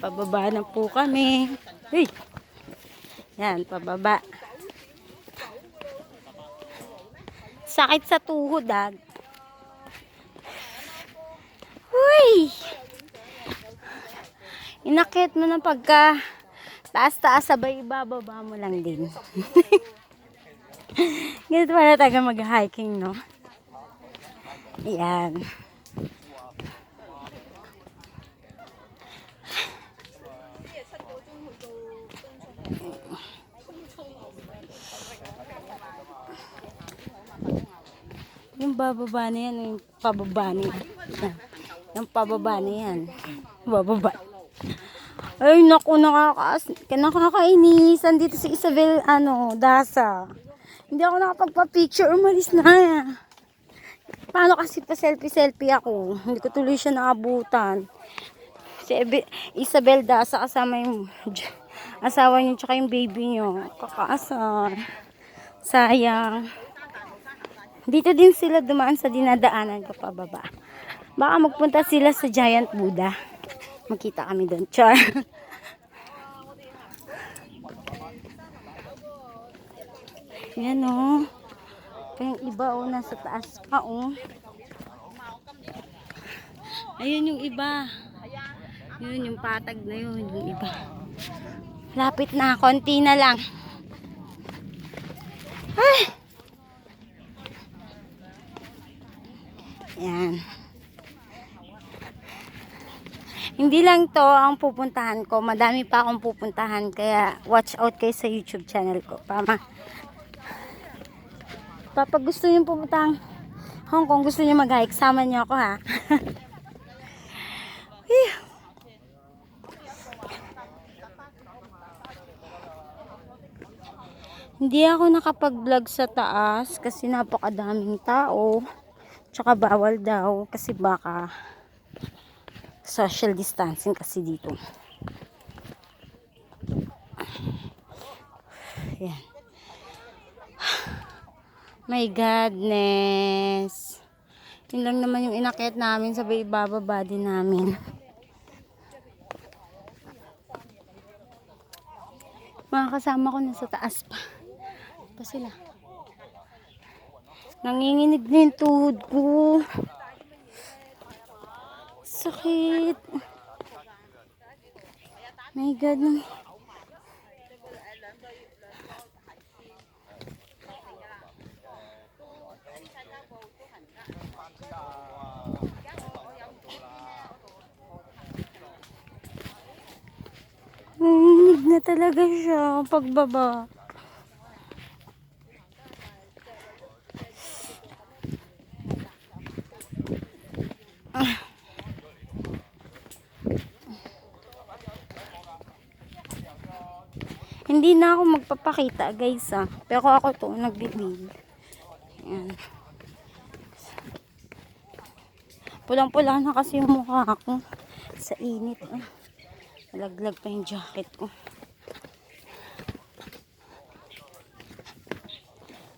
Pababa na po kami. Hey! Yan, pababa. Sakit sa tuhod, ah. Uy! Inakit mo ng pagka taas-taas, sabay ibababa mo lang din. Ganito para taga mag-hiking, no? Yan. Yung bababa na yan, yung pababa na yan. Yung pababa na yan. Bababa. Ay, naku, nakakainis. Andito si Isabel, Dasa. Hindi ako nakapagpa-picture, umalis na. Paano kasi pa selfie ako? Hindi ko tuloy siya naabutan. Si Isabel Dasa kasama yung asawa niyo tsaka yung baby niyo. Kakaasar. Sayang. Dito din sila dumaan sa dinadaanan ko pababa. Baka magpunta sila sa Giant Buddha. Makita kami doon. Char. Yan o. Yung iba o nasa taas pa o. Ayun yung iba. Yun yung patag na yun. Yung iba. Lapit na. Konti na lang. Ay! Yan. Hindi lang to ang pupuntahan ko. Madami pa akong pupuntahan. Kaya watch out kayo sa YouTube channel ko. Papa gusto niyo pumunta Hong Kong, gusto niyo mag-hike, sama niyo ako ha. Hindi ako nakapag-vlog sa taas kasi napakadaming tao. Tsaka bawal daw kasi baka social distancing kasi dito. Yan. My goodness. Yun lang naman yung inakyat namin, sabay ibababa din namin. Mga kasama ko nasa taas pa sila. Nanginginig na yung tuhod ko. Sakit. My God. Nanginginig na talaga siya pagbaba. Hindi na ako magpapakita guys pero ako to nagbibig. Yan. Pulang-pula na kasi yung mukha ko sa init. Nalaglag pa yung jacket ko.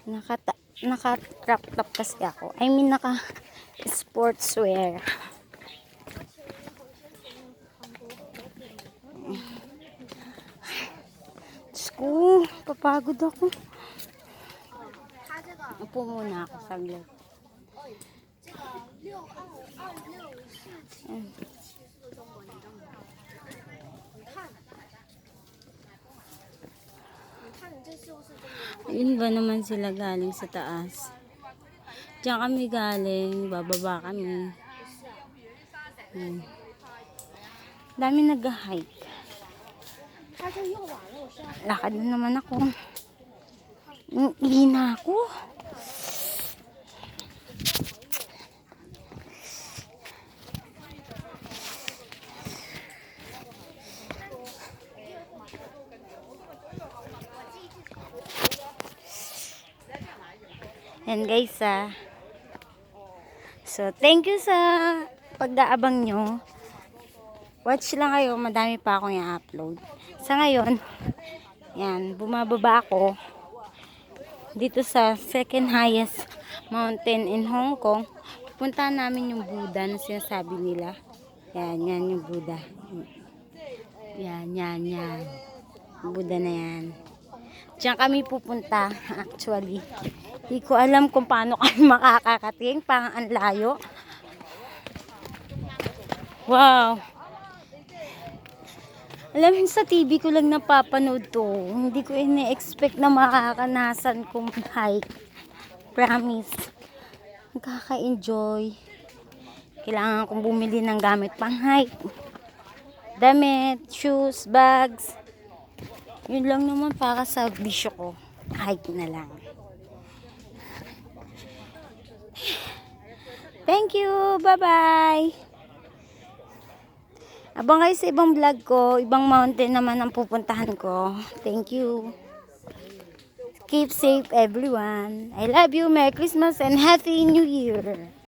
Naka-crop top kasi ako. I mean naka-sportswear. Papagod ako. Upo muna ako saglit. Yun ba naman sila galing sa taas? Diyan kami galing, bababa kami. Dami nag-hike. Lakad na naman ako. Hina ako. Yan guys So thank you sa pag-aabang nyo. Watch lang kayo, madami pa akong i-upload. Sa ngayon, yan, bumababa ako dito sa second highest mountain in Hong Kong. Pupuntahan namin yung Buddha na sinasabi nila. Yan yung Buddha. Yan. Buda na yan. Diyan kami pupunta, actually. Hindi ko alam kung paano kami makakakating. Parang ang layo. Wow. Alam mo, sa TV ko lang napapanood to. Hindi ko ine-expect na makakanasan kong hike. Promise. Nakaka-enjoy. Kailangan kong bumili ng gamit pang hike. Damit, shoes, bags. Yun lang naman para sa bisyo ko. Hike na lang. Thank you. Bye-bye. Abang kayo sa ibang vlog ko. Ibang mountain naman ang pupuntahan ko. Thank you. Keep safe everyone. I love you. Merry Christmas and Happy New Year.